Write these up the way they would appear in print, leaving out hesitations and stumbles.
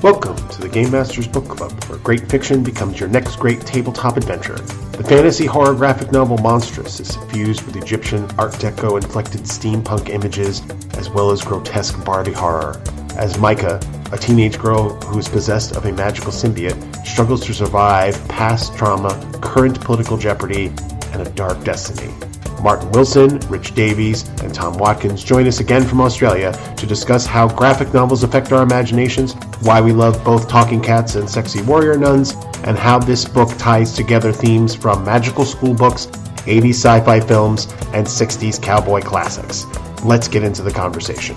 Welcome to the Game Masters Book Club, where great fiction becomes your next great tabletop adventure. The fantasy horror graphic novel Monstress is suffused with Egyptian Art Deco inflected steampunk images, as well as grotesque Barbie horror. As Micah, a teenage girl who is possessed of a magical symbiote, struggles to survive past trauma, current political jeopardy, and a dark destiny. Martin Wilson, Rich Davies, and Tom Watkins join us again from Australia to discuss how graphic novels affect our imaginations, why we love both talking cats and sexy warrior nuns, and how this book ties together themes from magical school books, 80s sci-fi films, and 60s cowboy classics. Let's get into the conversation.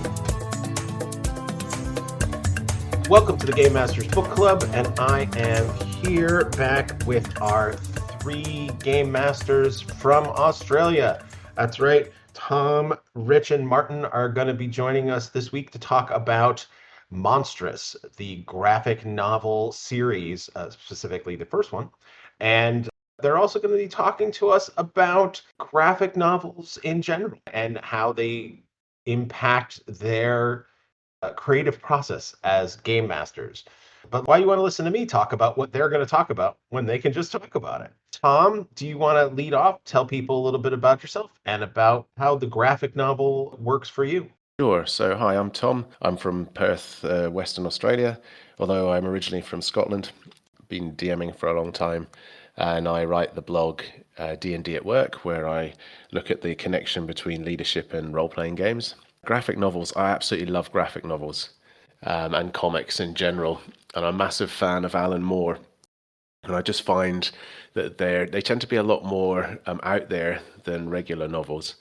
Welcome to the Game Masters Book Club, and I am here back with our three Game Masters from Australia. That's right, Tom, Rich, and Martin are going to be joining us this week to talk about Monstress, the graphic novel series, specifically the first one. And they're also going to be talking to us about graphic novels in general and how they impact their creative process as game masters. But why you want to listen to me talk about what they're going to talk about when they can just talk about it? Tom, do you want to lead off, tell people a little bit about yourself and about how the graphic novel works for you? Sure. So, hi, I'm Tom. I'm from Perth, Western Australia, although I'm originally from Scotland. Been DMing for a long time, and I write the blog D&D at Work, where I look at the connection between leadership and role-playing games. Graphic novels, I absolutely love graphic novels and comics in general, and I'm a massive fan of Alan Moore. And I just find that they tend to be a lot more out there than regular novels.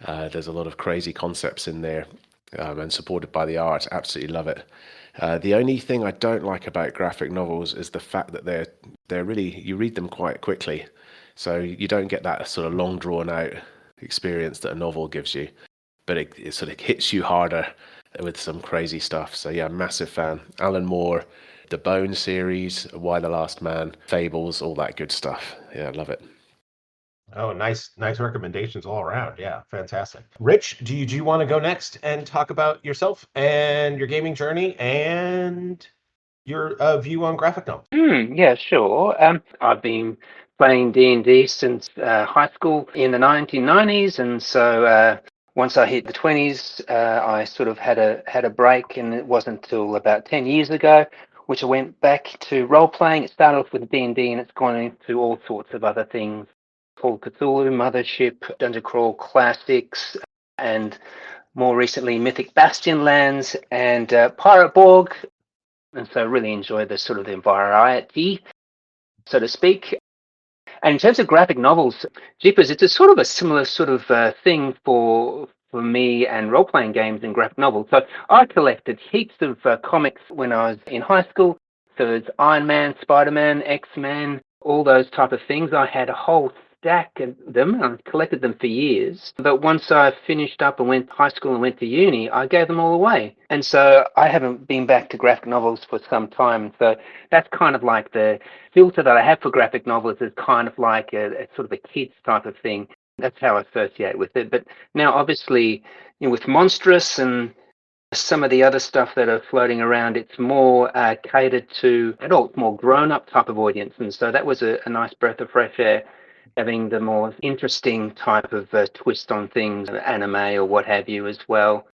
There's a lot of crazy concepts in there and supported by the art. Absolutely love it. The only thing I don't like about graphic novels is the fact that they're really, you read them quite quickly. So you don't get that sort of long drawn out experience that a novel gives you. But it sort of hits you harder with some crazy stuff. So yeah, massive fan. Alan Moore, the Bone series, Why the Last Man, Fables, all that good stuff. Yeah, love it. Oh, nice recommendations all around. Yeah, fantastic. Rich, do you want to go next and talk about yourself and your gaming journey and your view on graphic novels? Yeah, sure. I've been playing D&D since high school in the 1990s, and so once I hit the 20s, I sort of had a break, and it wasn't until about 10 years ago, which I went back to role playing. It started off with D&D, and it's gone into all sorts of other things: Call of Cthulhu, Mothership, Dungeon Crawl Classics, and more recently Mythic Bastion Lands and Pirate Borg. And so I really enjoy the sort of the variety, so to speak. And in terms of graphic novels, Jeepers, it's a sort of a similar sort of thing for me and role-playing games and graphic novels. So I collected heaps of comics when I was in high school. So there's Iron Man, Spider-Man, X-Men, all those type of things. I had a whole stack of them. I collected them for years. But once I finished up and went to high school and went to uni, I gave them all away. And so I haven't been back to graphic novels for some time. So that's kind of like the filter that I have for graphic novels is kind of like a sort of a kids type of thing. That's how I associate with it. But now, obviously, with Monstress and some of the other stuff that are floating around, it's more catered to adult, more grown-up type of audience. And so that was a nice breath of fresh air, having the more interesting type of twist on things, anime or what have you as well,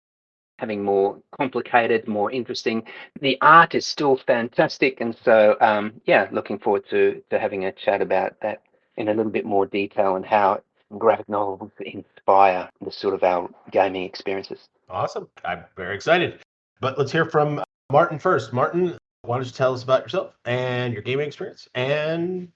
having more complicated, more interesting. The art is still fantastic, and so looking forward to having a chat about that in a little bit more detail and how graphic novels inspire the sort of our gaming experiences. Awesome. I'm very excited. But let's hear from Martin first. Martin, why don't you tell us about yourself and your gaming experience and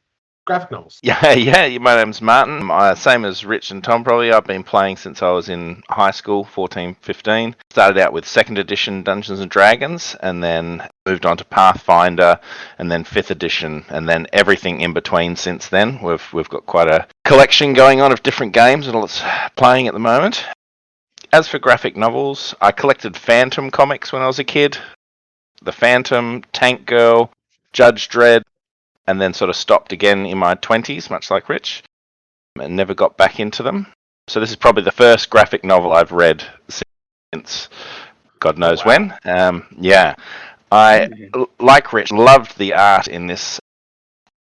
graphic novels? Yeah, my name's Martin. Same as Rich and Tom probably. I've been playing since I was in high school, 14, 15. Started out with 2nd edition Dungeons & Dragons and then moved on to Pathfinder and then 5th edition and then everything in between since then. We've got quite a collection going on of different games and lots playing at the moment. As for graphic novels, I collected Phantom comics when I was a kid. The Phantom, Tank Girl, Judge Dredd, and then sort of stopped again in my 20s, much like Rich, and never got back into them. So this is probably the first graphic novel I've read since God knows when. I, like Rich, loved the art in this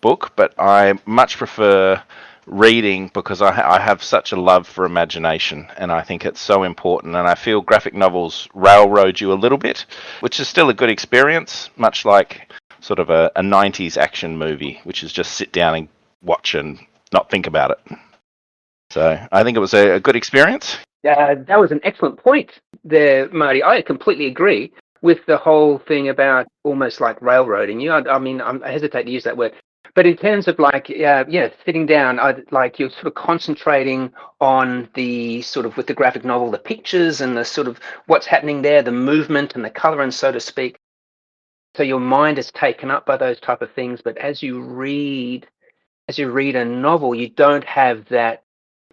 book, but I much prefer reading because I have such a love for imagination, and I think it's so important. And I feel graphic novels railroad you a little bit, which is still a good experience, much like sort of a 90s action movie, which is just sit down and watch and not think about it. So I think it was a good experience. That was an excellent point there, Marty. I completely agree with the whole thing about almost like railroading you. I mean, I hesitate to use that word, but in terms of like, sitting down, like you're sort of concentrating on the sort of with the graphic novel, the pictures and the sort of what's happening there, the movement and the color, and so to speak. So your mind is taken up by those type of things. But as you read a novel, you don't have that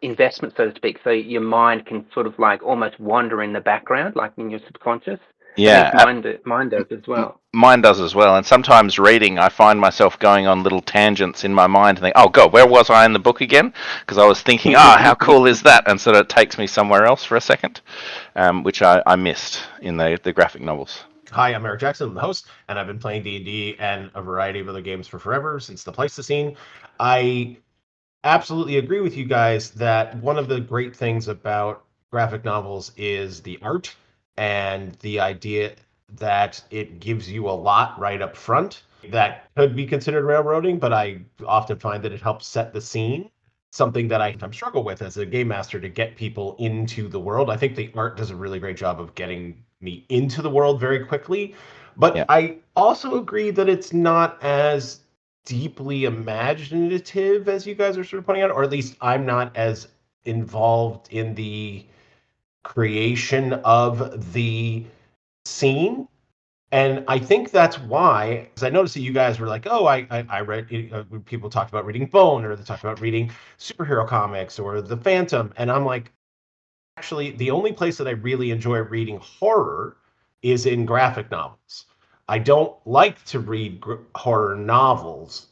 investment, so to speak. So your mind can sort of like almost wander in the background, like in your subconscious. Yeah, At least mine does as well. Mine does as well. And sometimes reading, I find myself going on little tangents in my mind and think, oh, God, where was I in the book again? Because I was thinking, how cool is that? And so it takes me somewhere else for a second, which I missed in the graphic novels. Hi, I'm Eric Jackson, I'm the host, and I've been playing D&D and a variety of other games for forever, since the Pleistocene. I absolutely agree with you guys that one of the great things about graphic novels is the art and the idea that it gives you a lot right up front. That could be considered railroading, but I often find that it helps set the scene. Something that I struggle with as a game master to get people into the world. I think the art does a really great job of getting me into the world very quickly. But Yeah. I also agree that it's not as deeply imaginative as you guys are sort of pointing out, or at least I'm not as involved in the creation of the scene. And I think that's why, because I noticed that you guys were like, oh, I read, people talked about reading Bone, or they talked about reading superhero comics or The Phantom. And I'm like, actually, the only place that I really enjoy reading horror is in graphic novels. I don't like to read horror novels,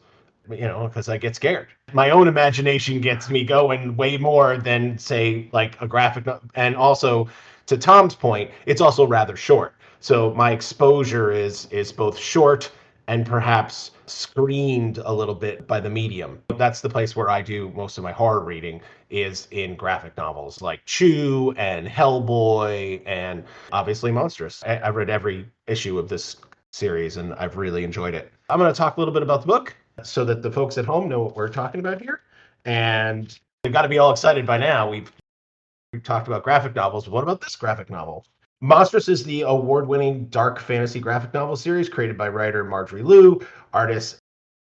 because I get scared. My own imagination gets me going way more than, say, like a graphic novel. And also, to Tom's point, it's also rather short. So my exposure is both short and perhaps screened a little bit by the medium. That's the place where I do most of my horror reading, is in graphic novels like Chew and Hellboy and obviously Monstress. I've read every issue of this series and I've really enjoyed it. I'm going to talk a little bit about the book so that the folks at home know what we're talking about here. And they've got to be all excited by now. We've talked about graphic novels, but what about this graphic novel? Monstress is the award-winning dark fantasy graphic novel series created by writer Marjorie Liu, artist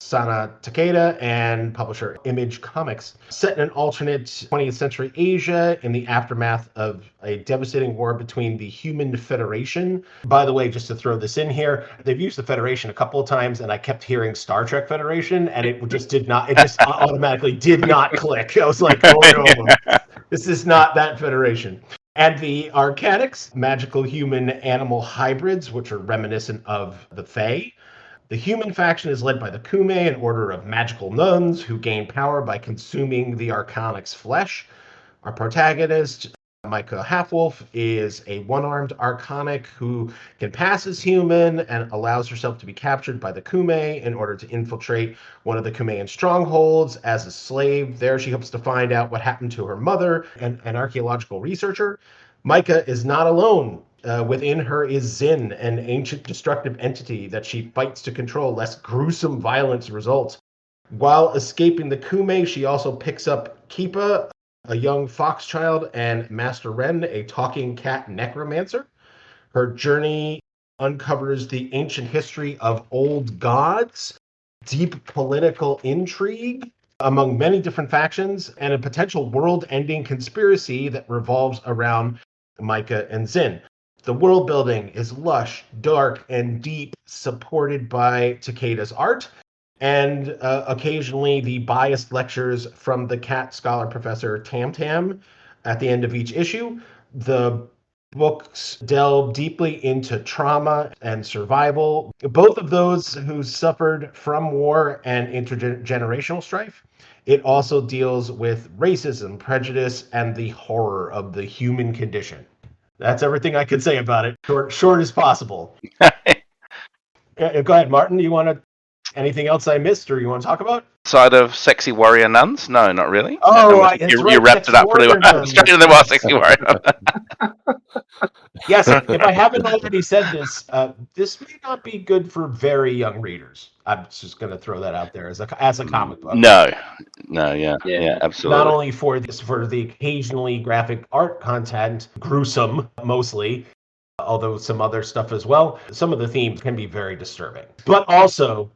Sana Takeda, and publisher Image Comics. Set in an alternate 20th century Asia in the aftermath of a devastating war between the Human Federation. By the way, just to throw this in here, they've used the Federation a couple of times, and I kept hearing Star Trek Federation, and it just automatically did not click. I was like, oh no, this is not that Federation. And the Archaics, magical human-animal hybrids, which are reminiscent of the Fae. The human faction is led by the Kume, an order of magical nuns who gain power by consuming the Archanic's flesh. Our protagonist, Micah Halfwolf, is a one-armed Archonic who can pass as human and allows herself to be captured by the Kume in order to infiltrate one of the Kumean strongholds as a slave. There she hopes to find out what happened to her mother, an archaeological researcher. Micah is not alone. Within her is Zin, an ancient destructive entity that she fights to control, lest gruesome violence results. While escaping the Kume, she also picks up Kipa, a young fox child, and Master Ren, a talking cat necromancer. Her journey uncovers the ancient history of old gods, deep political intrigue among many different factions, and a potential world-ending conspiracy that revolves around Micah and Zin. The world building is lush, dark, and deep, supported by Takeda's art, and occasionally the biased lectures from the cat scholar professor Tam Tam at the end of each issue. The books delve deeply into trauma and survival, both of those who suffered from war and intergenerational strife. It also deals with racism, prejudice, and the horror of the human condition. That's everything I could say about it. Short as possible. Go ahead, Martin. You want to anything else I missed or you want to talk about? Side of sexy warrior nuns? No, not really. Oh, You that's right. wrapped it Sexy up pretty warrior well. nuns. Straight into the well, sexy warrior. Yes, if I haven't already said this, this may not be good for very young readers. I'm just going to throw that out there as a comic book. No, yeah, absolutely. Not only for the occasionally graphic art content, gruesome mostly, although some other stuff as well. Some of the themes can be very disturbing, but also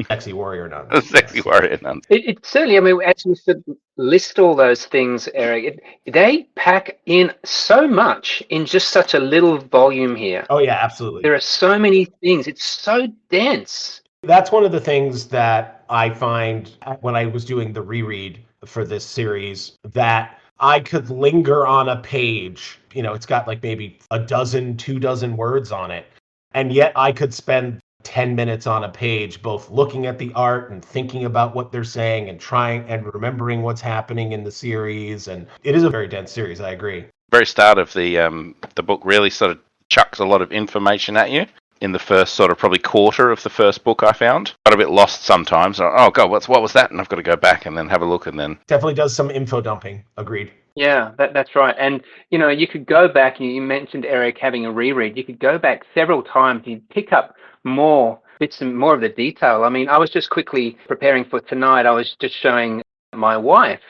sexy warrior nuns. Sexy warrior nuns. It certainly, I mean, as you should list all those things, Eric, they pack in so much in just such a little volume here. Oh, yeah, absolutely. There are so many things. It's so dense. That's one of the things that I find when I was doing the reread for this series, that I could linger on a page. You know, it's got like maybe a dozen, 24 words on it. And yet I could spend 10 minutes on a page, both looking at the art and thinking about what they're saying and trying and remembering what's happening in the series. And it is a very dense series. I agree. Very start of the book really sort of chucks a lot of information at you. In the first sort of probably quarter of the first book, I found got a bit lost sometimes. Oh god, what was that? And I've got to go back and then have a look and then Definitely does some info dumping. Agreed. Yeah, that's right. And, you know, you could go back, you mentioned, Eric, having a reread. You could go back several times and pick up more bits and more of the detail. I mean, I was just quickly preparing for tonight. I was just showing my wife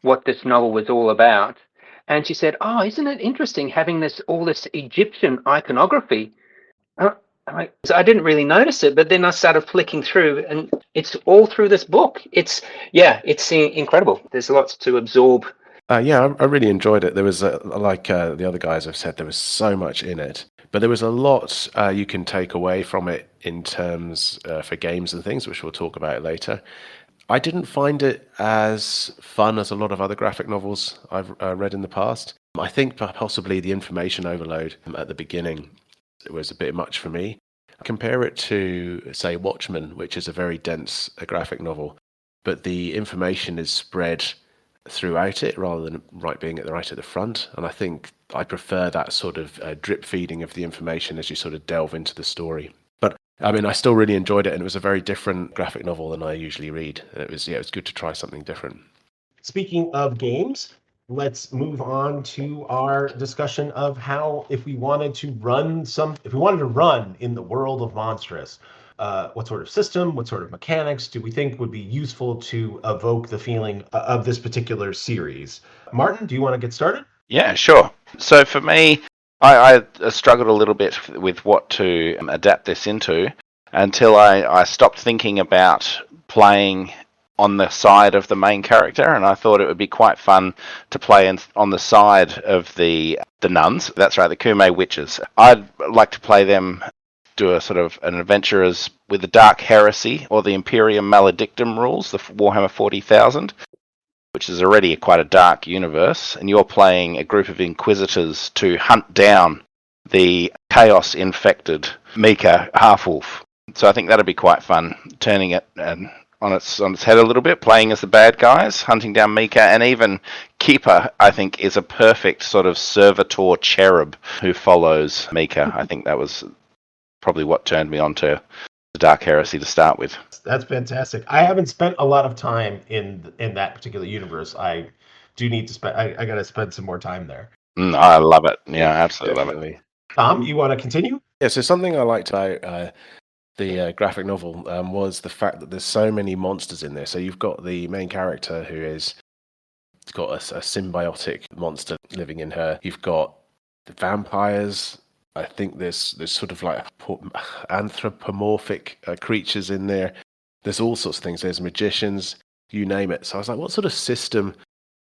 what this novel was all about. And she said, oh, isn't it interesting having all this Egyptian iconography? I didn't really notice it, but then I started flicking through, and it's all through this book. It's incredible. There's lots to absorb. I really enjoyed it. There was, like the other guys have said, there was so much in it. But there was a lot you can take away from it in terms for games and things, which we'll talk about later. I didn't find it as fun as a lot of other graphic novels I've read in the past. I think possibly the information overload at the beginning was a bit much for me. Compare it to, say, Watchmen, which is a very dense graphic novel, but the information is spread throughout it rather than being right at the front. And I think I prefer that sort of drip feeding of the information as you sort of delve into the story. But I mean, I still really enjoyed it, and it was a very different graphic novel than I usually read. And it was good to try something different. Speaking of games, let's move on to our discussion of how, if we wanted to run in the world of Monstress, what sort of system, what sort of mechanics do we think would be useful to evoke the feeling of this particular series? Martin, do you want to get started? Yeah, sure. So for me, I struggled a little bit with what to adapt this into until I stopped thinking about playing on the side of the main character, and I thought it would be quite fun to play on the side of the nuns. That's right, the Kume witches. I'd like to play them, do a sort of an adventure with the Dark Heresy or the Imperium Maledictum rules, the Warhammer 40,000, which is already quite a dark universe, and you're playing a group of inquisitors to hunt down the chaos-infected Micah half-wolf. So I think that'd be quite fun, turning it on its head a little bit, playing as the bad guys, hunting down Micah, and even Keeper, I think, is a perfect sort of servitor cherub who follows Micah. I think that was probably what turned me on to the Dark Heresy to start with. That's fantastic. I haven't spent a lot of time in that particular universe. I do need to spend. I got to spend some more time there. I love it. Yeah, absolutely Definitely. love it. Tom, you want to continue? Yeah. So something I liked about the graphic novel was the fact that there's so many monsters in there. So you've got the main character who is got a symbiotic monster living in her. You've got the vampires. I think there's sort of like anthropomorphic creatures in there. There's all sorts of things. There's magicians, you name it. So I was like, what sort of system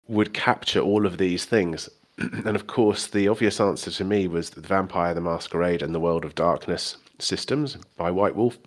would capture all of these things? And of course, the obvious answer to me was the Vampire the Masquerade and the World of Darkness systems by White Wolf,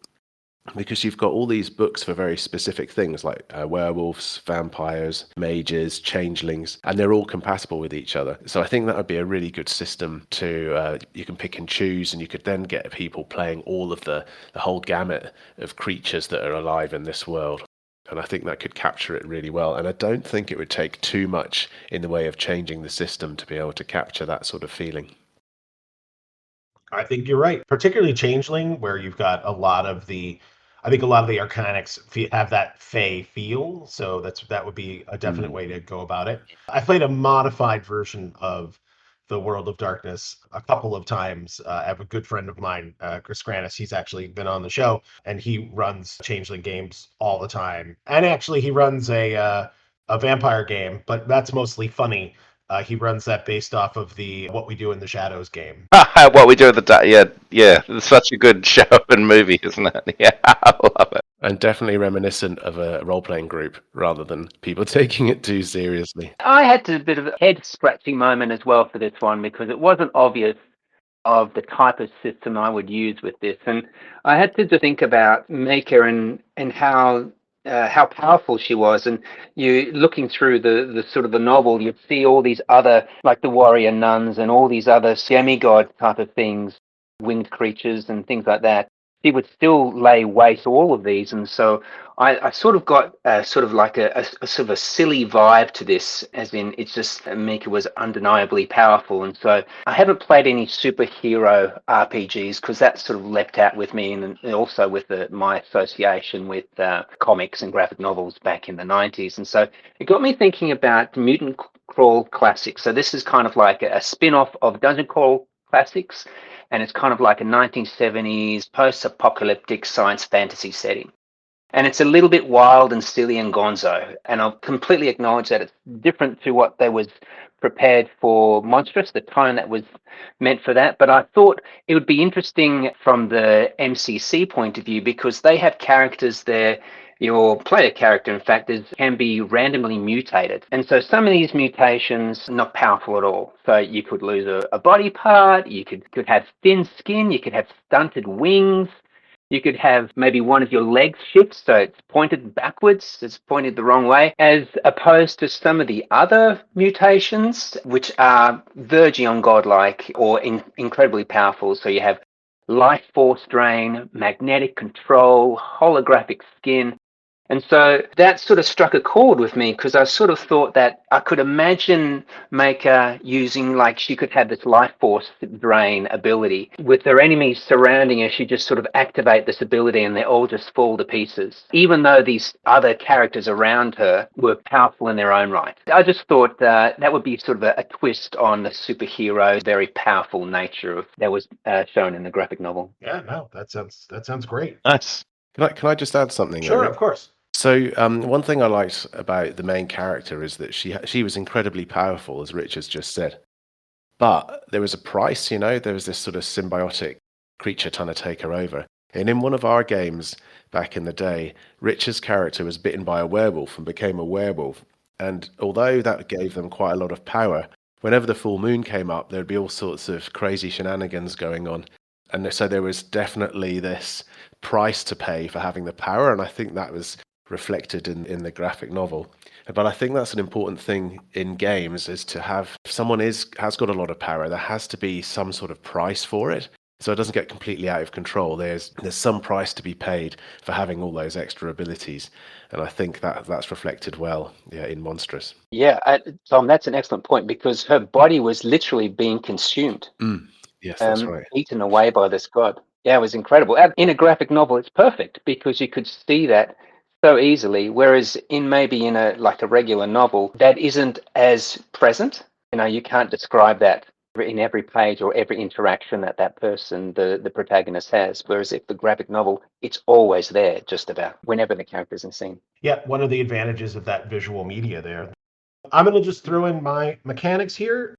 because you've got all these books for very specific things like werewolves, vampires, mages, changelings, and they're all compatible with each other. So I think that would be a really good system to you can pick and choose, and you could then get people playing all of the whole gamut of creatures that are alive in this world. And I think that could capture it really well. And I don't think it would take too much in the way of changing the system to be able to capture that sort of feeling. I think you're right, particularly Changeling, where you've got a lot of the, I think a lot of the Arcanics have that Fey feel, so that would be a definite way to go about it. I played a modified version of the World of Darkness a couple of times. I have a good friend of mine, Chris Granis. He's actually been on the show, and he runs Changeling games all the time. And actually, he runs a vampire game, but that's mostly funny. He runs that based off of the What We Do in the Shadows game. What we do at the yeah, it's such a good show and movie, isn't it? Yeah, I love it. And definitely reminiscent of a role-playing group rather than people taking it too seriously. I had a bit of a head scratching moment as well for this one because it wasn't obvious of the type of system I would use with this, and I had to just think about Micah and how powerful she was. And you looking through the sort of the novel, you'd see all these other, like the warrior nuns and all these other demigod type of things, winged creatures and things like that. He would still lay waste to all of these, and so I sort of got sort of like a sort of a silly vibe to this, as in it's just Mika was undeniably powerful, and so I haven't played any superhero RPGs because that sort of leapt out with me, and also with my association with comics and graphic novels back in the 90s, and so it got me thinking about Mutant Crawl Classics. So this is kind of like a spin-off of Dungeon Crawl Classics, and it's kind of like a 1970s post-apocalyptic science fantasy setting. And it's a little bit wild and silly and gonzo. And I'll completely acknowledge that it's different to what they was prepared for Monstress, the tone that was meant for that. But I thought it would be interesting from the MCC point of view because they have characters there. Your player character, in fact, can be randomly mutated. And so some of these mutations are not powerful at all. So you could lose a body part, you could have thin skin, you could have stunted wings, you could have maybe one of your legs shift, so it's pointed backwards, it's pointed the wrong way, as opposed to some of the other mutations, which are verging on godlike or incredibly powerful. So you have life force drain, magnetic control, holographic skin. And so that sort of struck a chord with me because I sort of thought that I could imagine Micah using, like, she could have this life force drain ability. With her enemies surrounding her, she just sort of activate this ability and they all just fall to pieces, even though these other characters around her were powerful in their own right. I just thought that would be sort of a twist on the superhero, very powerful nature that was shown in the graphic novel. Yeah, no, that sounds great. Nice. Can I just add something? Sure, Eric? of course. So one thing I liked about the main character is that she was incredibly powerful, as Rich has just said. But there was a price, there was this sort of symbiotic creature trying to take her over. And in one of our games back in the day, Rich's character was bitten by a werewolf and became a werewolf. And although that gave them quite a lot of power, whenever the full moon came up, there'd be all sorts of crazy shenanigans going on. And so there was definitely this price to pay for having the power, and I think that was reflected in the graphic novel. But I think that's an important thing in games, is to have, if someone has got a lot of power, there has to be some sort of price for it, so it doesn't get completely out of control. There's some price to be paid for having all those extra abilities, and I think that's reflected well, in Monstress. Yeah, Tom, that's an excellent point because her body was literally being consumed. Yes, that's right. Eaten away by this god. Yeah, it was incredible. And in a graphic novel, it's perfect because you could see that so easily, whereas maybe in a regular novel, that isn't as present. You can't describe that in every page or every interaction that person, the protagonist, has. Whereas if the graphic novel, it's always there, just about whenever the character's in scene. Yeah, one of the advantages of that visual media there. I'm going to just throw in my mechanics here,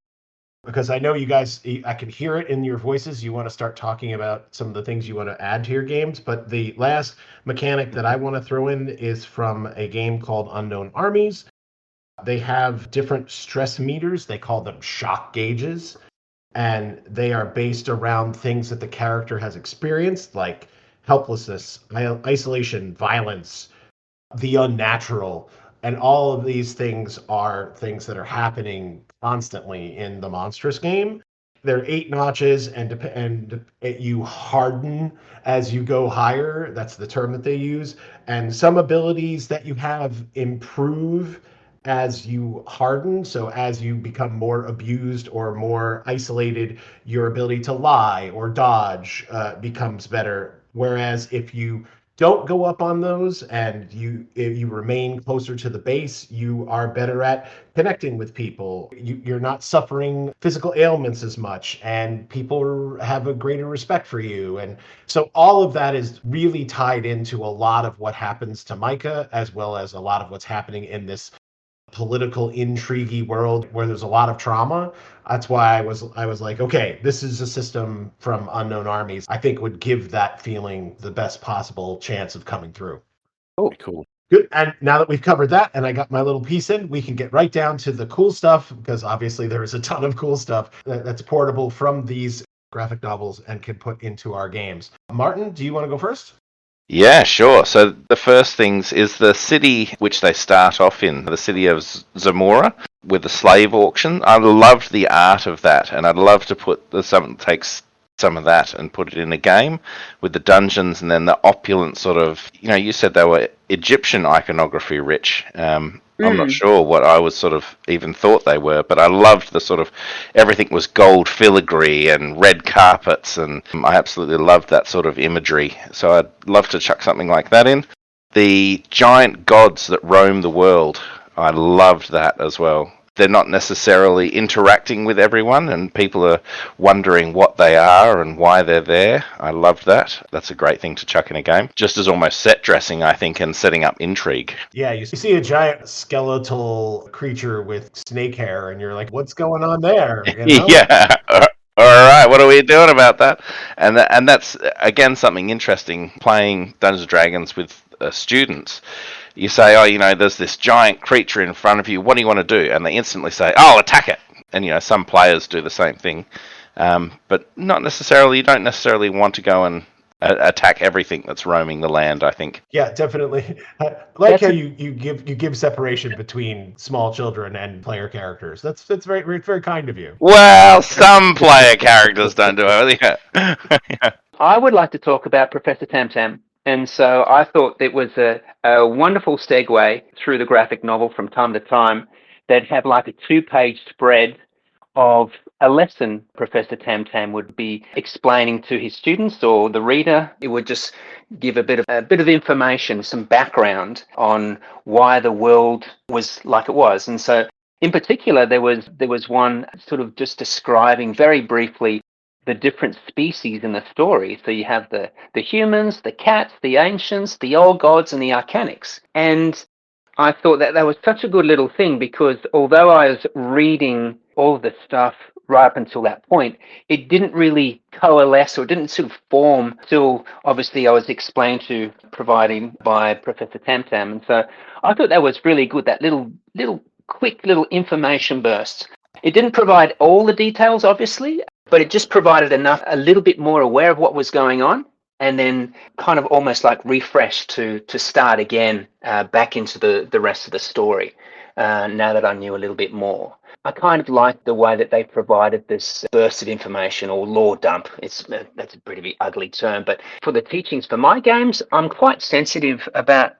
because I know you guys, I can hear it in your voices. You want to start talking about some of the things you want to add to your games. But the last mechanic that I want to throw in is from a game called Unknown Armies. They have different stress meters. They call them shock gauges. And they are based around things that the character has experienced, like helplessness, isolation, violence, the unnatural. And all of these things are things that are happening constantly in the Monstress game. There are 8 notches, and you harden as you go higher. That's the term that they use. And some abilities that you have improve as you harden, so as you become more abused or more isolated, your ability to lie or dodge becomes better. Whereas if you don't go up on those and if you remain closer to the base, you are better at connecting with people. You're not suffering physical ailments as much, and people have a greater respect for you. And so all of that is really tied into a lot of what happens to Micah, as well as a lot of what's happening in this political intriguey world where there's a lot of trauma. That's why I was like, okay, this is a system from Unknown Armies. I think would give that feeling the best possible chance of coming through. Cool. Good. And now that we've covered that and I got my little piece in, we can get right down to the cool stuff, because obviously there is a ton of cool stuff that's portable from these graphic novels and can put into our games. Martin, do you want to go first? Yeah, sure. So the first things is the city which they start off in, the city of Zamora, with the slave auction. I loved the art of that, and I'd love to put takes some of that and put it in a game with the dungeons and then the opulent sort of, you said they were Egyptian iconography rich. I'm not sure what I was sort of even thought they were, but I loved the sort of everything was gold filigree and red carpets, and I absolutely loved that sort of imagery. So I'd love to chuck something like that in. The giant gods that roam the world, I loved that as well. They're not necessarily interacting with everyone, and people are wondering what they are and why they're there. I loved that. That's a great thing to chuck in a game. Just as almost set dressing, I think, and setting up intrigue. Yeah, you see a giant skeletal creature with snake hair, and you're like, what's going on there? Yeah. All right, what are we doing about that? And that's again something interesting. Playing Dungeons and Dragons with students, you say, oh, there's this giant creature in front of you. What do you want to do? And they instantly say, oh, attack it. And some players do the same thing, but not necessarily. You don't necessarily want to go and attack everything that's roaming the land, I think. Yeah, definitely. I like how you give separation between small children and player characters. That's very kind of you. Well, some player characters don't do it. Yeah. I would like to talk about Professor Tamtam. And so I thought it was a wonderful segue through the graphic novel from time to time that had like a 2-page spread of a lesson Professor Tamtam would be explaining to his students or the reader. It would just give a bit of information, some background on why the world was like it was. And so in particular, there was one sort of just describing very briefly the different species in the story. So you have the humans, the cats, the ancients, the old gods, and the arcanics. And I thought that was such a good little thing, because although I was reading all of the stuff right up until that point, it didn't really coalesce or didn't sort of form till obviously I was explained to, providing by Professor Tamtam. And so I thought that was really good, that little quick little information burst. It didn't provide all the details, obviously, but it just provided enough, a little bit more aware of what was going on, and then kind of almost like refreshed to start again back into the rest of the story now that I knew a little bit more. I kind of liked the way that they provided this burst of information, or lore dump. That's a pretty ugly term, but for the teachings for my games, I'm quite sensitive about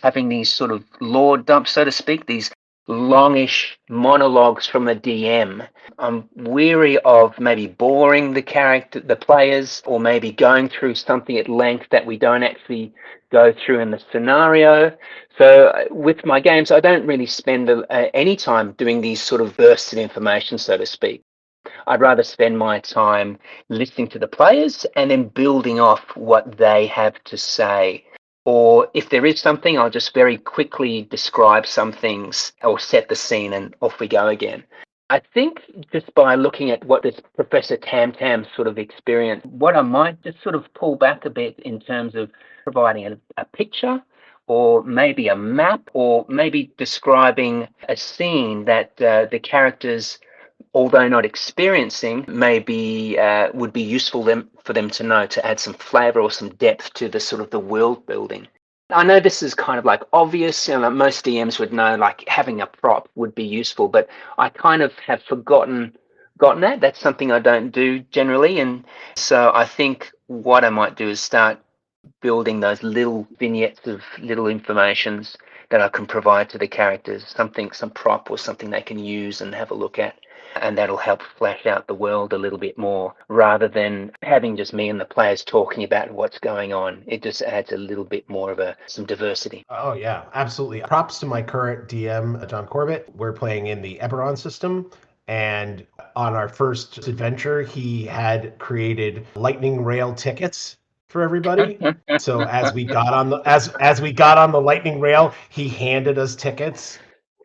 having these sort of lore dumps, so to speak, these longish monologues from a DM. I'm weary of maybe boring the players, or maybe going through something at length that we don't actually go through in the scenario. So with my games, I don't really spend any time doing these sort of bursts of information, so to speak. I'd rather spend my time listening to the players and then building off what they have to say. Or if there is something, I'll just very quickly describe some things or set the scene, and off we go again. I think just by looking at what this Professor Tamtam sort of experienced, what I might just sort of pull back a bit in terms of providing a picture, or maybe a map, or maybe describing a scene that the characters, although not experiencing, maybe would be useful for them to know, to add some flavor or some depth to the sort of the world building. I know this is kind of like obvious, like most DMs would know, like having a prop would be useful, but I kind of have forgotten that. That's something I don't do generally. And so I think what I might do is start building those little vignettes of little informations that I can provide to the characters, some prop or something they can use and have a look at. And that'll help flesh out the world a little bit more rather than having just me and the players talking about what's going on. It just adds a little bit more of some diversity. Oh, yeah, absolutely. Props to my current DM, John Corbett. We're playing in the Eberron system. And on our first adventure, he had created lightning rail tickets for everybody. So as we got on the as we got on the lightning rail, he handed us tickets.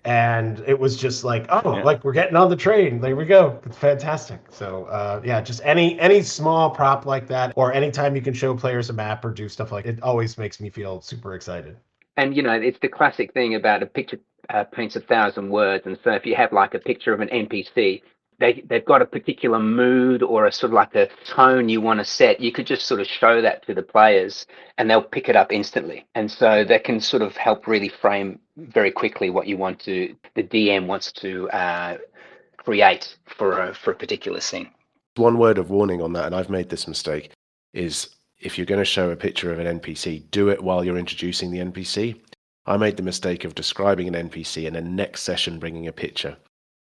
And it was just like, oh, like we're getting on the train. There we go. It's fantastic. So yeah, just any small prop like that, or anytime you can show players a map or do stuff like it, always makes me feel super excited. And it's the classic thing about a picture paints 1,000 words. And so if you have like a picture of an NPC, they've got a particular mood or a sort of like a tone you want to set. You could just sort of show that to the players and they'll pick it up instantly. And so that can sort of help really frame very quickly what the DM wants to create for a particular scene. One word of warning on that, and I've made this mistake, is if you're going to show a picture of an NPC, do it while you're introducing the NPC. I made the mistake of describing an NPC and then next session bringing a picture.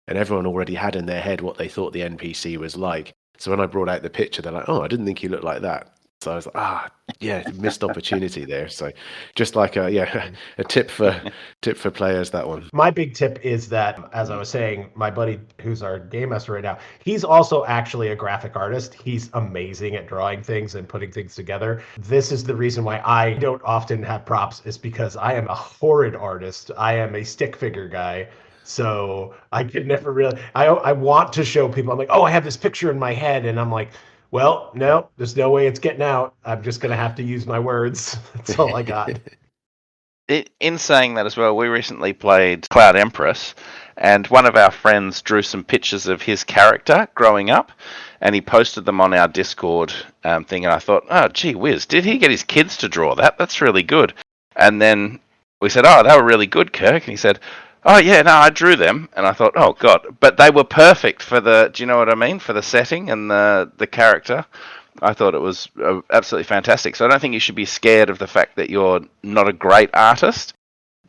And everyone already had in their head what they thought the NPC was like. So when I brought out the picture, they're like, oh, I didn't think he looked like that. So I was like, yeah, missed opportunity there. So just like a tip for players, that one. My big tip is that, as I was saying, my buddy who's our game master right now, he's also actually a graphic artist. He's amazing at drawing things and putting things together. This is the reason why I don't often have props, is because I am a horrid artist. I am a stick figure guy. So I could never really, I want to show people, I'm like, oh, I have this picture in my head. And I'm like, well, no, there's no way it's getting out. I'm just going to have to use my words. That's all I got. In saying that as well, we recently played Cloud Empress, and one of our friends drew some pictures of his character growing up, and he posted them on our Discord thing, and I thought, oh, gee whiz, did he get his kids to draw that? That's really good. And then we said, oh, they were really good, Kirk. And he said, oh, yeah, no, I drew them. And I thought, oh, God. But they were perfect for do you know what I mean? For the setting and the character. I thought it was absolutely fantastic. So I don't think you should be scared of the fact that you're not a great artist.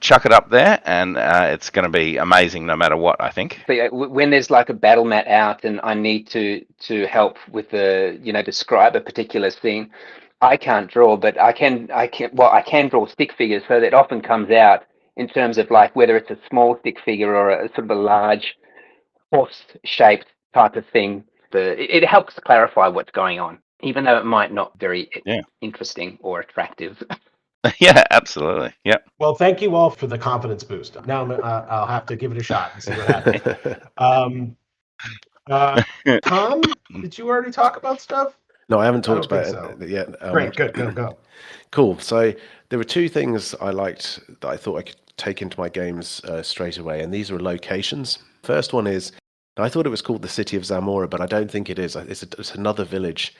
Chuck it up there, and it's going to be amazing no matter what, I think. But when there's like a battle mat out and I need to help with describe a particular scene, I can't draw, but I can draw stick figures, so that often comes out in terms of like whether it's a small stick figure or a sort of a large horse-shaped type of thing. It helps clarify what's going on, even though it might not be very interesting or attractive. Yeah, absolutely. Yeah. Well, thank you all for the confidence boost. Now I'll have to give it a shot and see what happens. Tom, did you already talk about stuff? No, I haven't talked about it yet. Great, good, go. Cool. So there were two things I liked that I thought I could take into my games straight away, and these were locations. First one is, I thought it was called the City of Zamora, but I don't think it is. It's another village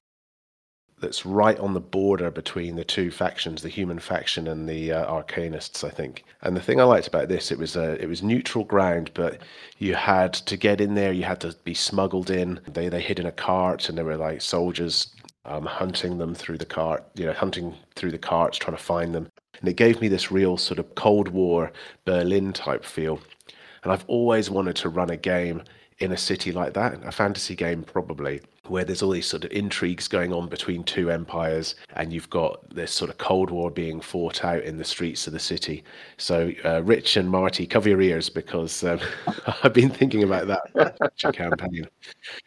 that's right on the border between the two factions, the human faction and the arcanists, I think. And the thing I liked about this, it was neutral ground, but you had to get in there, you had to be smuggled in. They hid in a cart, and there were like soldiers hunting them through the cart, hunting through the carts, trying to find them. And it gave me this real sort of Cold War Berlin type feel. And I've always wanted to run a game in a city like that, a fantasy game probably, where there's all these sort of intrigues going on between two empires, and you've got this sort of Cold War being fought out in the streets of the city. So Rich and Marty, cover your ears, because I've been thinking about that campaign.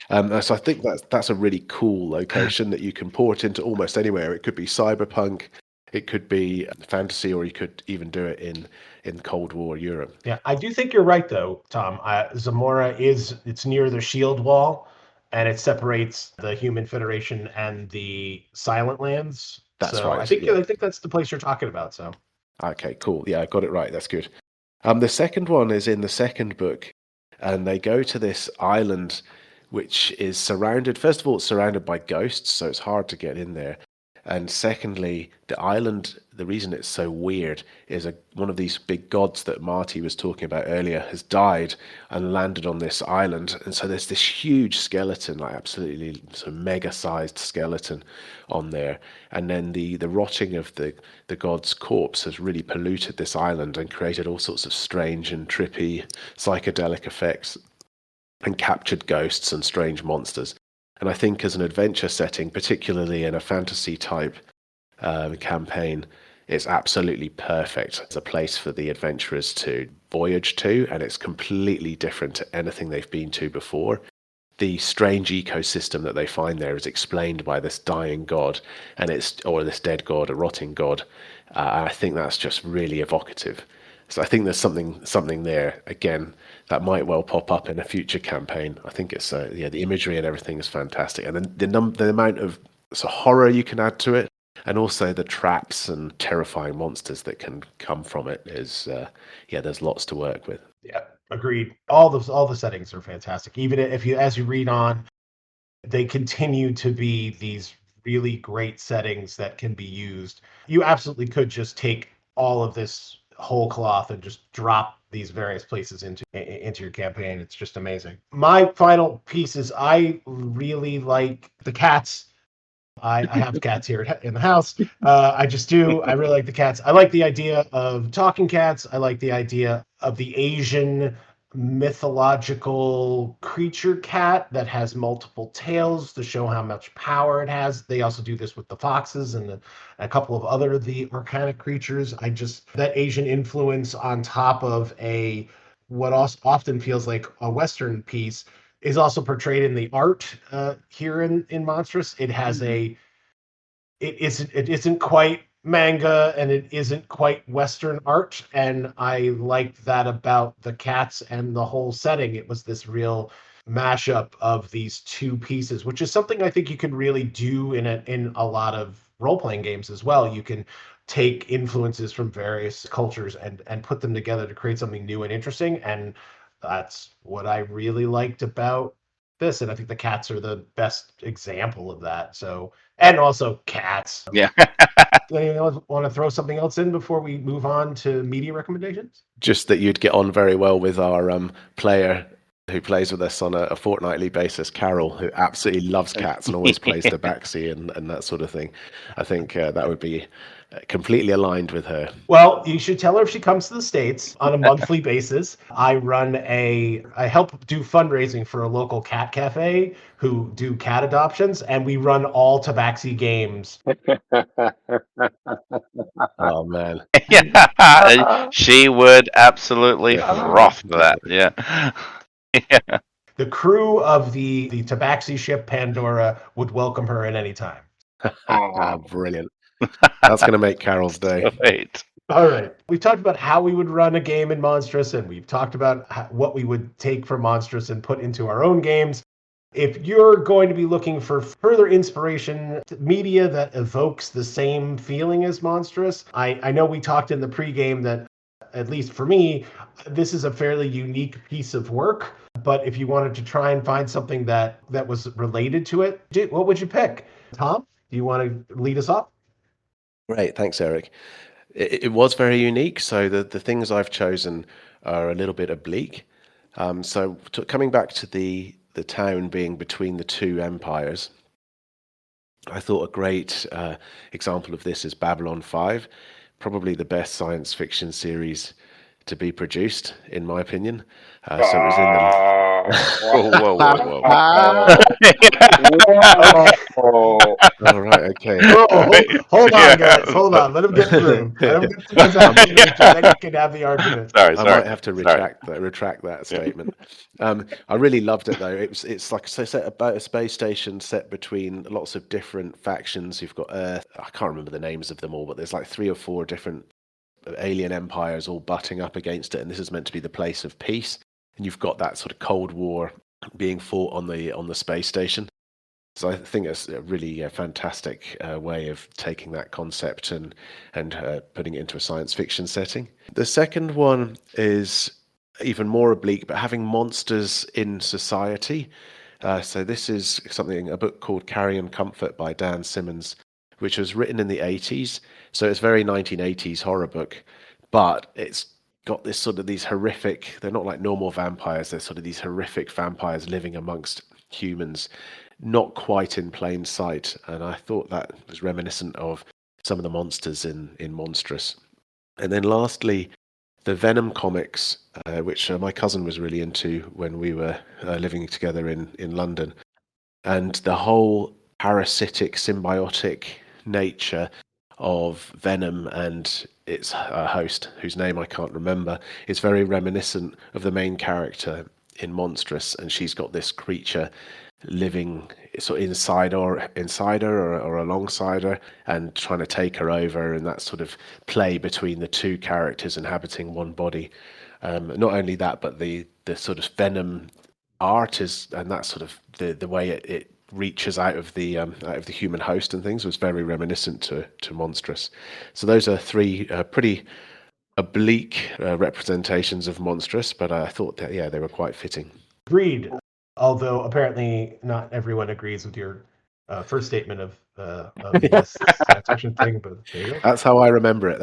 So I think that's a really cool location that you can port into almost anywhere. It could be cyberpunk, it could be fantasy, or you could even do it in Cold War Europe. Yeah, I do think you're right, though, Tom. Zamora it's near the shield wall, and it separates the Human Federation and the Silent Lands. That's so right. I think that's the place you're talking about. So. Okay, cool. Yeah, I got it right. That's good. The second one is in the second book, and they go to this island, which is surrounded. First of all, it's surrounded by ghosts, so it's hard to get in there. And secondly, the island, the reason it's so weird is one of these big gods that Marty was talking about earlier has died and landed on this island. And so there's this huge skeleton, like absolutely sort of mega-sized skeleton on there. And then the rotting of the god's corpse has really polluted this island and created all sorts of strange and trippy psychedelic effects and captured ghosts and strange monsters. And I think as an adventure setting, particularly in a fantasy type campaign, it's absolutely perfect. It's a place for the adventurers to voyage to, and it's completely different to anything they've been to before. The strange ecosystem that they find there is explained by this dying god, or this dead god, a rotting god. I think that's just really evocative. So I think there's something there again that might well pop up in a future campaign. I think it's the imagery and everything is fantastic, and then the amount of horror you can add to it, and also the traps and terrifying monsters that can come from it is there's lots to work with. Yeah, agreed. All the settings are fantastic. Even if as you read on, they continue to be these really great settings that can be used. You absolutely could just take all of this whole cloth and just drop these various places into your campaign. It's just amazing. My final piece is I really like the cats. I have cats here in the house. I just do. I really like the cats. I like the idea of talking cats. I like the idea of the Asian mythological creature cat that has multiple tails to show how much power it has. They also do this with the foxes and a couple of other of the arcanic creatures. That Asian influence on top of what also often feels like a Western piece is also portrayed in the art here in Monstress. It has it isn't quite manga and it isn't quite Western art, and I liked that about the cats and the whole setting. It was this real mashup of these two pieces, which is something I think you can really do in a lot of role-playing games as well. You can take influences from various cultures and put them together to create something new and interesting, and that's what I really liked about this, and I think the cats are the best example of that. So, and also cats. Yeah. Anyone want to throw something else in before we move on to media recommendations? Just that you'd get on very well with our player who plays with us on a fortnightly basis, Carol, who absolutely loves cats and always plays the backseat and that sort of thing. I think that would be completely aligned with her. Well, you should tell her if she comes to the States on a monthly basis. I help do fundraising for a local cat cafe who do cat adoptions, and we run all Tabaxi games. Oh man. Yeah. She would absolutely froth for that. Yeah. Yeah. The crew of the Tabaxi ship Pandora would welcome her at any time. Brilliant. That's going to make Carol's day. Wait. All right. We've talked about how we would run a game in Monstress, and we've talked about what we would take from Monstress and put into our own games. If you're going to be looking for further inspiration, media that evokes the same feeling as Monstress, I know we talked in the pregame that, at least for me, this is a fairly unique piece of work. But if you wanted to try and find something that was related to it, what would you pick? Tom, do you want to lead us off? Great, thanks, Eric. It was very unique. So the things I've chosen are a little bit oblique. Coming back to the town being between the two empires, I thought a great example of this is Babylon 5, probably the best science fiction series to be produced, in my opinion. So it was in the... Whoa. All right, okay. Hold on, guys. Hold on. Let him get through. Let him get through his argument, then you can have the argument. Sorry. I might have to retract that statement. I really loved it, though. It's like set about a space station set between lots of different factions. You've got Earth. I can't remember the names of them all, but there's like 3 or 4 different alien empires all butting up against it, and this is meant to be the place of peace. And you've got that sort of Cold War being fought on the space station. So I think it's a really fantastic way of taking that concept and putting it into a science fiction setting. The second one is even more oblique, but having monsters in society. So this is a book called Carrion Comfort by Dan Simmons, which was written in the 80s. So it's very 1980s horror book, but it's got this sort of these horrific, they're not like normal vampires, they're sort of these horrific vampires living amongst humans, not quite in plain sight. And I thought that was reminiscent of some of the monsters in Monstress. And then lastly, the Venom comics, which my cousin was really into when we were living together in London. And the whole parasitic, symbiotic nature of Venom and its host, whose name I can't remember, is very reminiscent of the main character in Monstress. And she's got this creature living sort of inside her or alongside her and trying to take her over, and that sort of play between the two characters inhabiting one body. Not only that, but the sort of Venom art is, and that sort of the way it reaches out of the human host and things was very reminiscent to Monstress. So those are three pretty oblique representations of Monstress, but I thought that they were quite fitting. Agreed. Although apparently not everyone agrees with your first statement of this science fiction thing, but there you go. That's how I remember it.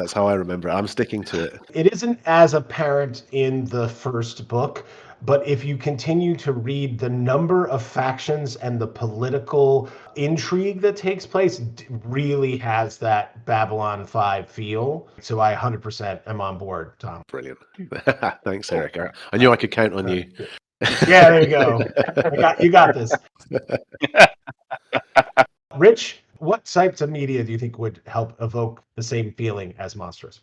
I'm sticking to it. It isn't as apparent in the first book, but if you continue to read, the number of factions and the political intrigue that takes place really has that Babylon 5 feel. So I 100% am on board, Tom. Brilliant. Thanks, Eric. I knew I could count on you. Yeah, there you go. You got this. Rich, what types of media do you think would help evoke the same feeling as Monstress?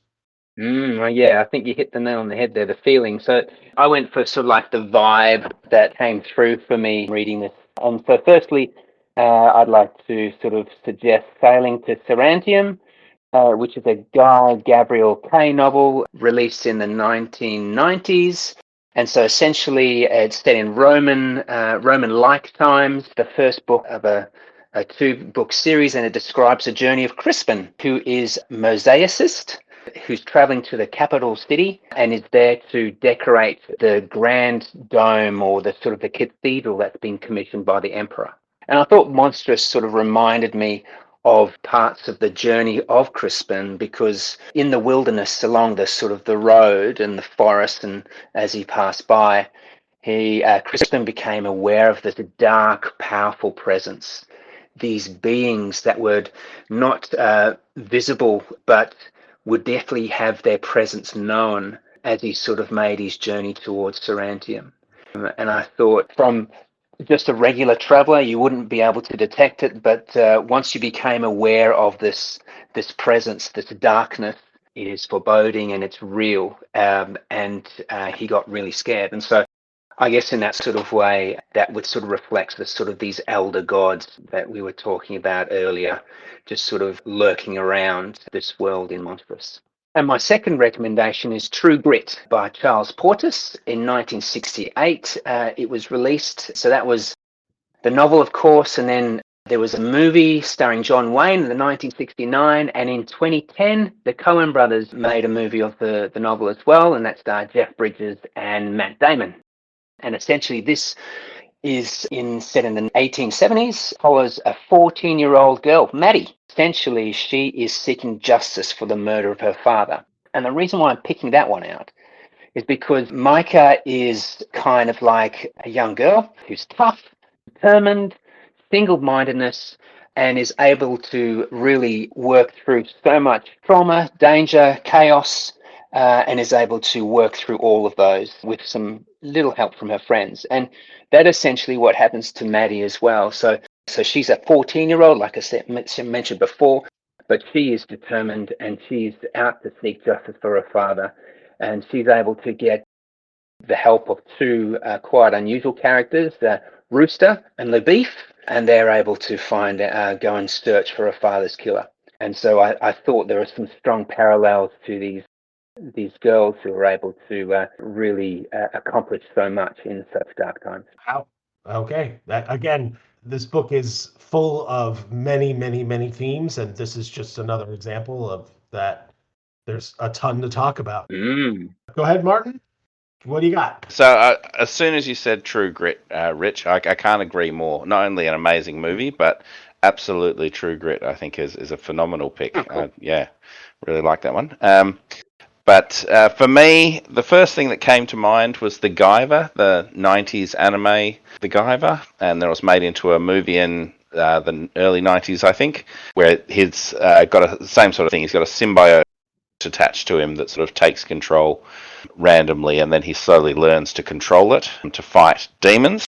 Yeah, I think you hit the nail on the head there, the feeling. So I went for sort of like the vibe that came through for me reading this. So firstly, I'd like to sort of suggest Sailing to Sarantium, which is a Guy Gabriel Kay novel released in the 1990s. And so essentially it's set in Roman-like times, the first book of a two-book series, and it describes the journey of Crispin, who is mosaicist, who's traveling to the capital city and is there to decorate the grand dome, or the sort of the cathedral that's been commissioned by the emperor. And I thought Monstress sort of reminded me of parts of the journey of Crispin, because in the wilderness along the sort of the road and the forest, and as he passed by, Crispin became aware of this dark, powerful presence, these beings that were not visible, but would definitely have their presence known as he sort of made his journey towards Sarantium. And I thought, from just a regular traveler, you wouldn't be able to detect it, but once you became aware of this presence, this darkness, it is foreboding and it's real. And he got really scared. And so I guess in that sort of way, that would sort of reflect the sort of these elder gods that we were talking about earlier, just sort of lurking around this world in Monstress. And my second recommendation is True Grit by Charles Portis in 1968. It was released. So that was the novel, of course, and then there was a movie starring John Wayne in 1969, and in 2010, the Coen brothers made a movie of the novel as well, and that starred Jeff Bridges and Matt Damon. And essentially this is set in the 1870s, follows a 14-year-old girl, Maddie. Essentially, she is seeking justice for the murder of her father. And the reason why I'm picking that one out is because Micah is kind of like a young girl who's tough, determined, single-mindedness, and is able to really work through so much trauma, danger, chaos, and is able to work through all of those with some little help from her friends. And that essentially what happens to Maddie as well. So she's a 14-year-old, like I said, mentioned before, but she is determined and she's out to seek justice for her father. And she's able to get the help of two quite unusual characters, Rooster and LeBeef, and they're able to go and search for her father's killer. And so I thought there were some strong parallels to these girls who were able to really accomplish so much in such dark times. Wow. Okay. That again, this book is full of many, many, many themes, and this is just another example of that. There's a ton to talk about. Go ahead, Martin. What do you got? So as soon as you said True Grit, Rich, I can't agree more. Not only an amazing movie, but Absolutely True Grit, I think, is a phenomenal pick. Oh, cool. Yeah, really like that one. But for me, the first thing that came to mind was the Guyver, the 90s anime The Guyver, and that was made into a movie in the early 90s, I think, where he's got a same sort of thing. He's got a symbiote attached to him that sort of takes control randomly, and then he slowly learns to control it to fight demons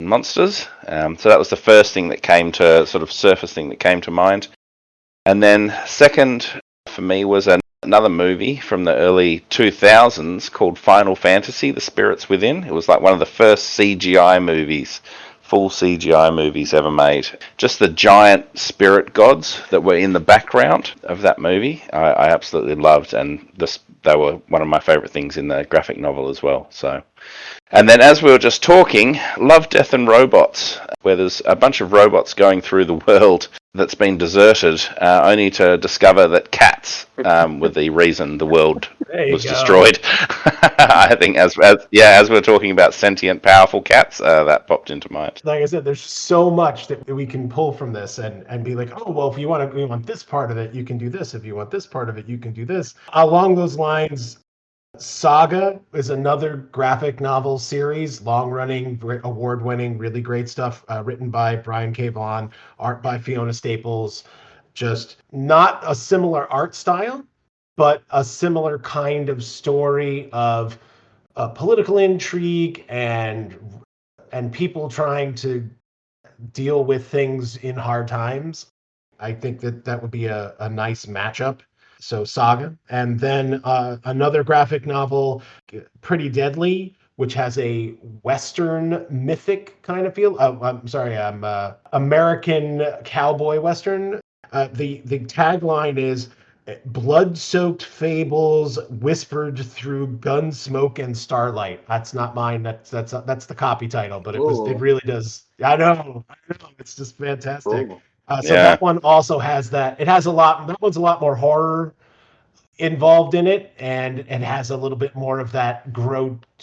and monsters. So that was the first thing that came to sort of surface thing that came to mind. And then second for me was another movie from the early 2000s called Final Fantasy: The Spirits Within. It was like one of the first CGI movies, full CGI movies ever made. Just the giant spirit gods that were in the background of that movie, I absolutely loved, and they were one of my favorite things in the graphic novel as well. So. And then, as we were just talking, Love, Death and Robots, where there's a bunch of robots going through the world that's been deserted, only to discover that cats were the reason the world was destroyed. I think, as we're talking about sentient, powerful cats, that popped into mind. Like I said, there's so much that we can pull from this and be like, oh, well, if you want this part of it, you can do this. If you want this part of it, you can do this. Along those lines, Saga is another graphic novel series, long-running, award-winning, really great stuff, written by Brian K. Vaughan, art by Fiona Staples. Just not a similar art style, but a similar kind of story of political intrigue and people trying to deal with things in hard times. I think that would be a nice matchup. So Saga, and then another graphic novel, Pretty Deadly, which has a Western mythic kind of feel. I'm sorry, American cowboy Western. The tagline is blood-soaked fables whispered through gun smoke and starlight. That's not mine. That's the copy title, but it really does. I know. It's just fantastic. Cool. So that one also has that. It has a lot. That one's a lot more horror involved in it, and it has a little bit more of that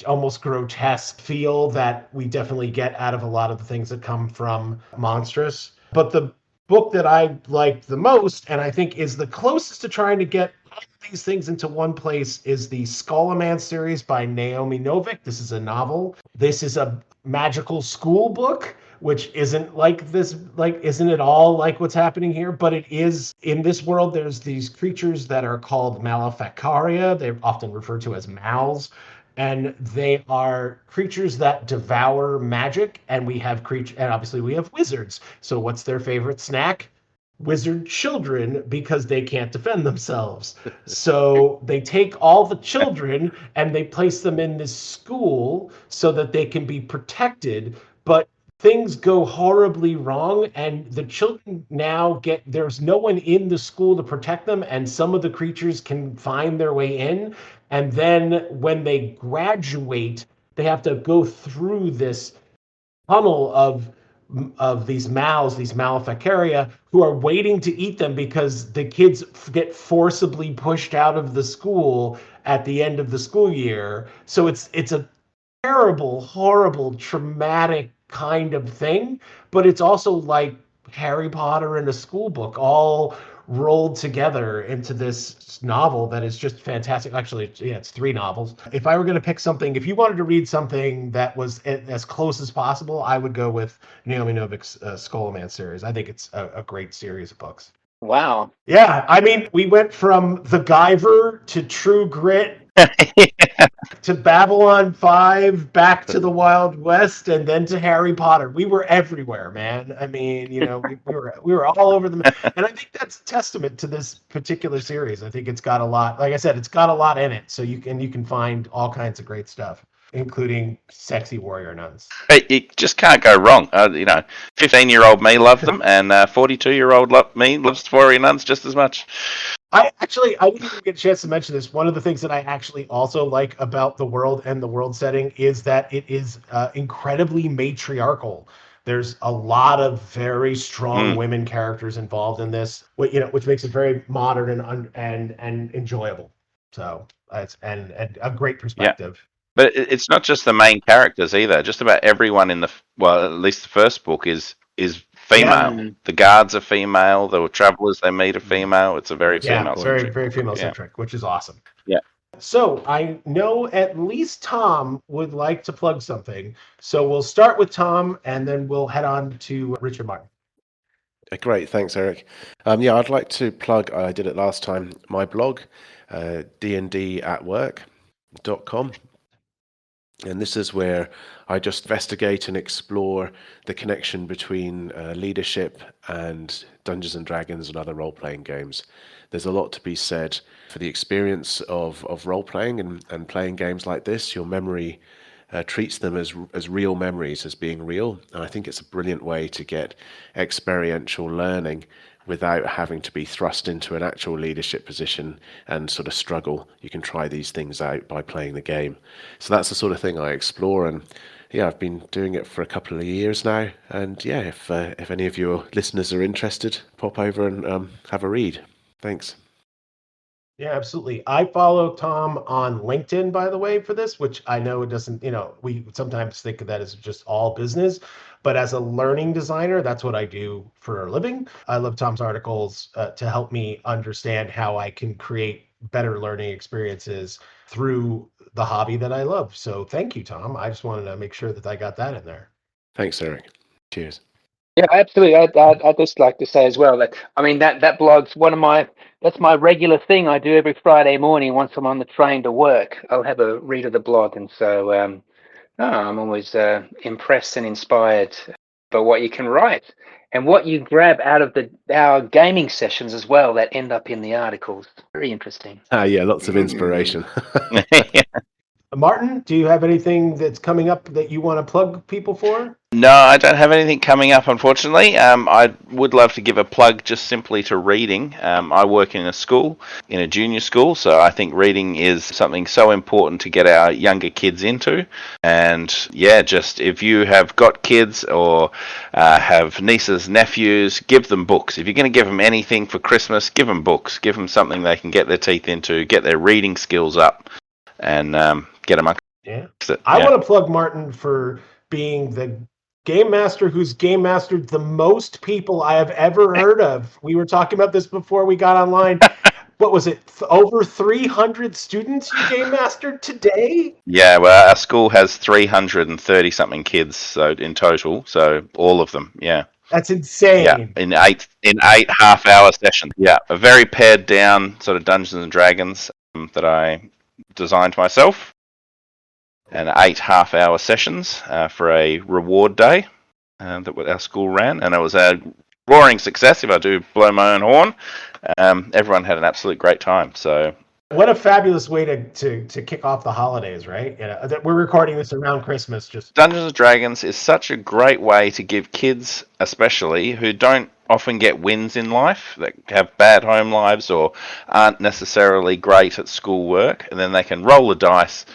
almost grotesque feel that we definitely get out of a lot of the things that come from Monstress. But the book that I liked the most, and I think is the closest to trying to get all these things into one place, is the Skullman series by Naomi Novik. This is a novel. This is a magical school book, which isn't like this, like isn't at all like what's happening here, but it is. In this world, there's these creatures that are called Maleficaria. They're often referred to as mals, and they are creatures that devour magic. And obviously we have wizards. So what's their favorite snack? Wizard children, because they can't defend themselves. So they take all the children and they place them in this school so that they can be protected. But things go horribly wrong, and the children now there's no one in the school to protect them, and some of the creatures can find their way in. And then when they graduate, they have to go through this tunnel of these mals, these Maleficaria, who are waiting to eat them because the kids get forcibly pushed out of the school at the end of the school year. So it's a terrible, horrible, traumatic kind of thing, but it's also like Harry Potter and a school book all rolled together into this novel that is just fantastic. Actually, yeah, it's 3 novels. If I were going to pick something, if you wanted to read something that was as close as possible, I would go with Naomi Novik's Skullman series. I think it's a great series of books. Wow. Yeah, I mean, we went from The Guyver to True Grit to Babylon 5, back to the Wild West, and then to Harry Potter. We were everywhere, man. I mean, we were all over the map. And I think that's a testament to this particular series. I think it's got a lot, like I said, it's got a lot in it. So you can find all kinds of great stuff, including sexy warrior nuns. You just can't go wrong. 15-year-old me loved them, and 42-year-old me loves warrior nuns just as much. I didn't even get a chance to mention this. One of the things that I actually also like about the world and the world setting is that it is incredibly matriarchal. There's a lot of very strong women characters involved in this, which makes it very modern and enjoyable. So it's and a great perspective. Yeah. But it's not just the main characters either. Just about everyone at least the first book is female. Yeah. The guards are female. The travelers they meet are female. It's a very Yeah, female very, centric. very female Yeah. centric, which is awesome. Yeah. So I know at least Tom would like to plug something. So we'll start with Tom and then we'll head on to Richard Martin. Great, thanks, Eric. Yeah, I'd like to plug, I did it last time, my blog, dndatwork.com. And this is where I just investigate and explore the connection between leadership and Dungeons and Dragons and other role-playing games. There's a lot to be said for the experience of role-playing and playing games like this. Your memory treats them as real memories, as being real. And I think it's a brilliant way to get experiential learning without having to be thrust into an actual leadership position and sort of struggle. You can try these things out by playing the game. So that's the sort of thing I explore. And yeah, I've been doing it for a couple of years now. And yeah, if any of your listeners are interested, pop over and have a read. Thanks. Yeah, absolutely. I follow Tom on LinkedIn, by the way, for this, which I know it doesn't, we sometimes think of that as just all business, but as a learning designer, that's what I do for a living. I love Tom's articles to help me understand how I can create better learning experiences through the hobby that I love. So thank you, Tom. I just wanted to make sure that I got that in there. Thanks, Eric. Cheers. Yeah, absolutely. I'd just like to say as well that that blog's that's my regular thing I do every Friday morning once I'm on the train to work. I'll have a read of the blog, and so I'm always impressed and inspired by what you can write and what you grab out of our gaming sessions as well that end up in the articles. Very interesting. Yeah, lots of inspiration. Martin, do you have anything that's coming up that you want to plug people for? No, I don't have anything coming up, unfortunately. I would love to give a plug just simply to reading. I work in a junior school, so I think reading is something so important to get our younger kids into. And yeah, just if you have got kids or have nieces, nephews, give them books. If you're going to give them anything for Christmas, give them books. Give them something they can get their teeth into, get their reading skills up, and get them. Yeah. I want to plug Martin for being the game master who's game mastered the most people I have ever heard of. We were talking about this before we got online. What was it? Over 300 students you game mastered today? Yeah, well, our school has 330 something kids, so in total, so all of them. Yeah. That's insane. Yeah, in eight half-hour sessions. Yeah, a very pared down sort of Dungeons and Dragons that I designed myself. And 8 half-hour sessions for a reward day that our school ran, and it was a roaring success. If I do blow my own horn, everyone had an absolute great time. So, what a fabulous way to kick off the holidays, right? That we're recording this around Christmas. Just Dungeons and Dragons is such a great way to give kids, especially who don't often get wins in life, that have bad home lives or aren't necessarily great at school work, and then they can roll the dice.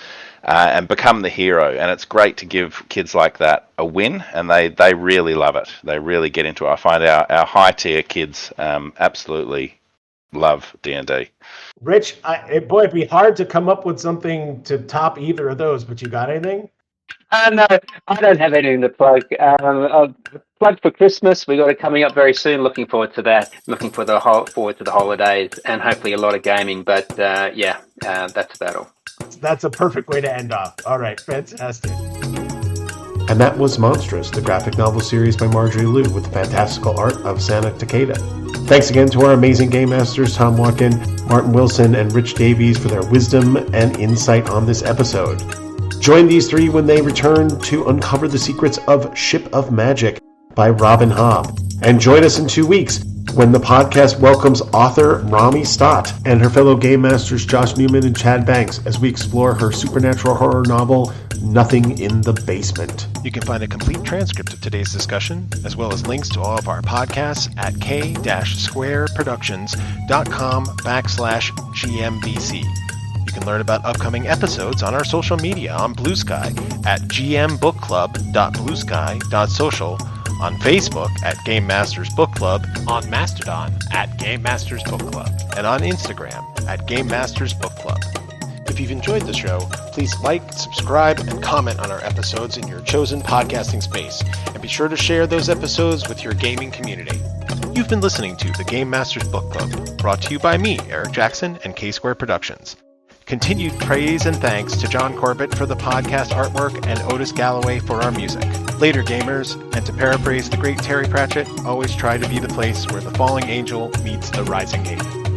And become the hero, and it's great to give kids like that a win, and they really love it. They really get into it. I find our high tier kids absolutely love D&D. Rich, it'd be hard to come up with something to top either of those, but you got anything? No, I don't have anything to plug. Plug for Christmas. We got it coming up very soon. Looking forward to that. Looking forward to the holidays and hopefully a lot of gaming. But that's about all. That's a perfect way to end off. All right, fantastic. And that was Monstress, the graphic novel series by Marjorie Liu with the fantastical art of Santa Takeda. Thanks again to our amazing game masters, Tom Watkin, Martin Wilson, and Rich Davies for their wisdom and insight on this episode. Join these three when they return to uncover the secrets of Ship of Magic by Robin Hobb. And join us in 2 weeks when the podcast welcomes author Rami Stott and her fellow game masters Josh Newman and Chad Banks as we explore her supernatural horror novel, Nothing in the Basement. You can find a complete transcript of today's discussion, as well as links to all of our podcasts at k-squareproductions.com/GMBC. You can learn about upcoming episodes on our social media on Blue Sky at gmbookclub.bluesky.social, on Facebook at Game Masters Book Club, on Mastodon at Game Masters Book Club, and on Instagram at Game Masters Book Club. If If you've enjoyed the show, please like, subscribe, and comment on our episodes in your chosen podcasting space, and be sure to share those episodes with your gaming community. You've been listening to the Game Masters Book Club, brought to you by me, Eric Jackson, and K-Square Productions. Continued praise and thanks to John Corbett for the podcast artwork and Otis Galloway for our music. Later, gamers, and to paraphrase the great Terry Pratchett, always try to be the place where the falling angel meets the rising maiden.